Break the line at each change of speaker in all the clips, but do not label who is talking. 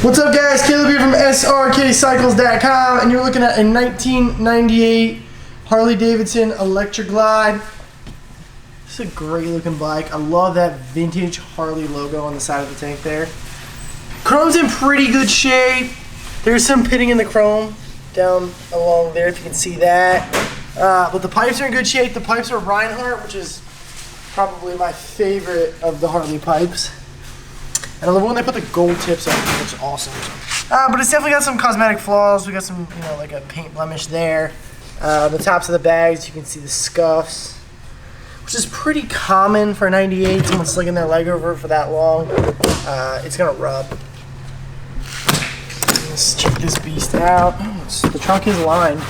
What's up guys, Caleb here from Srkcycles.com, and you're looking at a 1998 Harley Davidson Electra Glide. This is a great looking bike. I love that vintage Harley logo on the side of the tank there. Chrome's in pretty good shape. There's some pitting in the chrome down along there if you can see that. But the pipes are in good shape. The pipes are Reinhardt, which is probably my favorite of the Harley pipes. And I love when they put the gold tips on it, which is awesome. But it's definitely got some cosmetic flaws. We got some, like a paint blemish there. The tops of the bags, you can see the scuffs, which is pretty common for a 98. Someone slinging their leg over for that long. It's gonna rub. Let's check this beast out. Oh, the trunk is lined.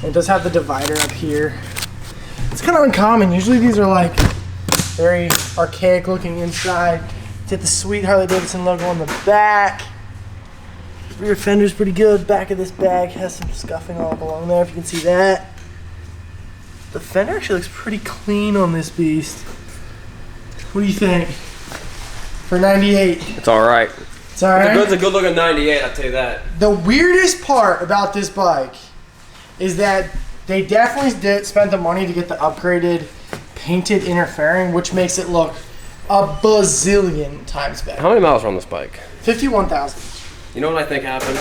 It does have the divider up here. It's kind of uncommon. Usually these are like very archaic looking inside. Get the sweet Harley Davidson logo on the back. Rear fender's pretty good. Back of this bag has some scuffing all along there, if you can see that. The fender actually looks pretty clean on this beast. What do you think? For 98.
It's alright.
It's alright?
It's a good looking 98, I'll tell you that.
The weirdest part about this bike is that they definitely spent the money to get the upgraded painted inner fairing, which makes it look a bazillion times better.
How many miles are on this bike?
51,000.
You know what I think happened?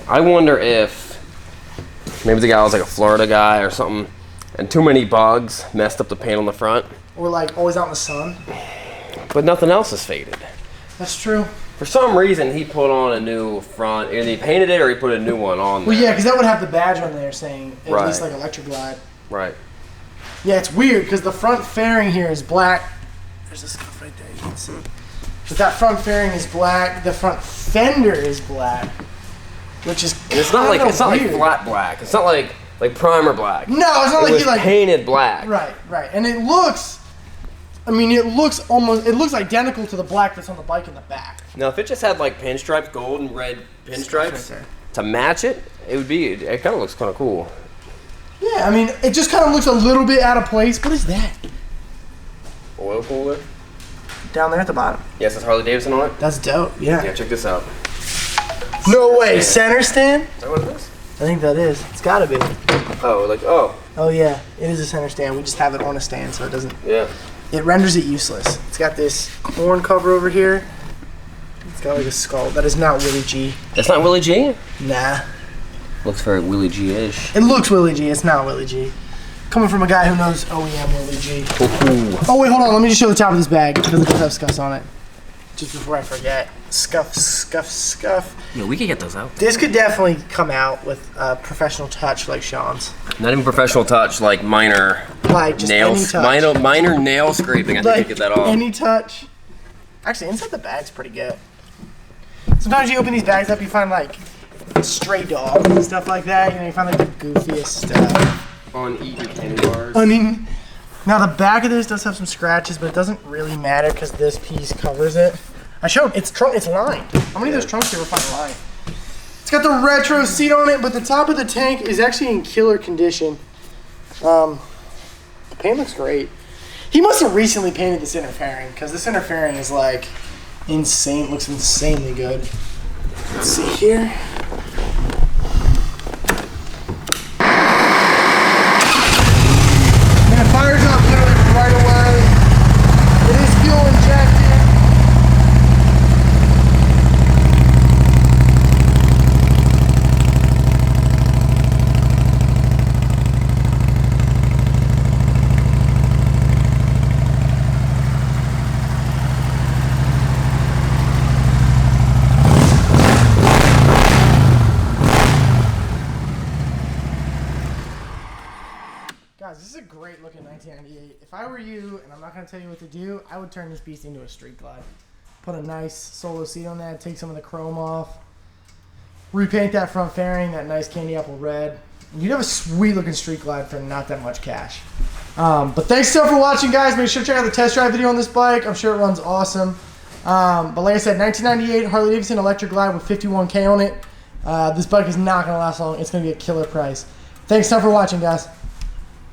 I wonder if maybe the guy was like a Florida guy or something, and too many bugs messed up the paint on the front.
Or like always out in the sun.
But nothing else is faded.
That's true.
For some reason, he put on a new front. Either he painted it or he put a new one on there.
Well, yeah, because that would have the badge on there saying at
Right.
least like Electra Glide.
Right.
Yeah, it's weird because the front fairing here is black. There's a scuff right there, you can see. But that front fairing is black. The front fender is black, which is
And it's not like flat black. It's not like primer black.
No, it's not
it
like
was painted black.
Right, and it looks. I mean, it looks identical to the black that's on the bike in the back.
Now, if it just had like pinstripes, gold and red pinstripes
right
to match it, it kind of looks kind of cool.
Yeah, I mean, it just kind of looks a little bit out of place. What is that?
Oil cooler.
Down there at the bottom.
Yes, it's Harley Davidson on it.
That's dope. Yeah.
Yeah, check this out.
No way, center stand?
Is that what it is?
I think that is. It's gotta be.
Oh.
Oh yeah, it is a center stand. We just have it on a stand, so it doesn't.
Yeah.
It renders it useless. It's got this horn cover over here. It's got like a skull. That is not Willie G.
That's not Willie G?
Nah.
Looks very Willie G-ish.
It looks Willie G. It's not Willie G. Coming from a guy who knows OEM Willie G.
Ooh.
Oh wait, hold on. Let me just show the top of this bag because it does have scuffs on it. Just before I forget. Scuff, scuff, scuff.
Yeah, we could get those out.
This could definitely come out with a professional touch like Sean's.
Not even professional touch, like minor
Like just
nail,
any touch.
minor nail scraping. I think you could get that off.
Any touch. Actually, inside the bag's pretty good. Sometimes you open these bags up, you find like stray dogs and stuff like that. You find like the goofiest stuff.
Uneat your candy bars.
Now the back of this does have some scratches, but it doesn't really matter because this piece covers it. I showed it's lined. How many of those trunks do you ever find lined? It's got the retro seat on it, but the top of the tank is actually in killer condition. The paint looks great. He must have recently painted this inner fairing because this inner fairing is like insane. Looks insanely good. Let's see here. And it fires up literally right away. It is fuel injected. Guys, this is a great looking 1998. If I were you, and I'm not going to tell you what to do, I would turn this beast into a street glide. Put a nice solo seat on that, take some of the chrome off, repaint that front fairing, that nice candy apple red. You'd have a sweet looking street glide for not that much cash. But thanks still for watching, guys. Make sure to check out the test drive video on this bike. I'm sure it runs awesome. But like I said, 1998 Harley Davidson Electra Glide with 51K on it. This bike is not going to last long. It's going to be a killer price. Thanks still for watching, guys.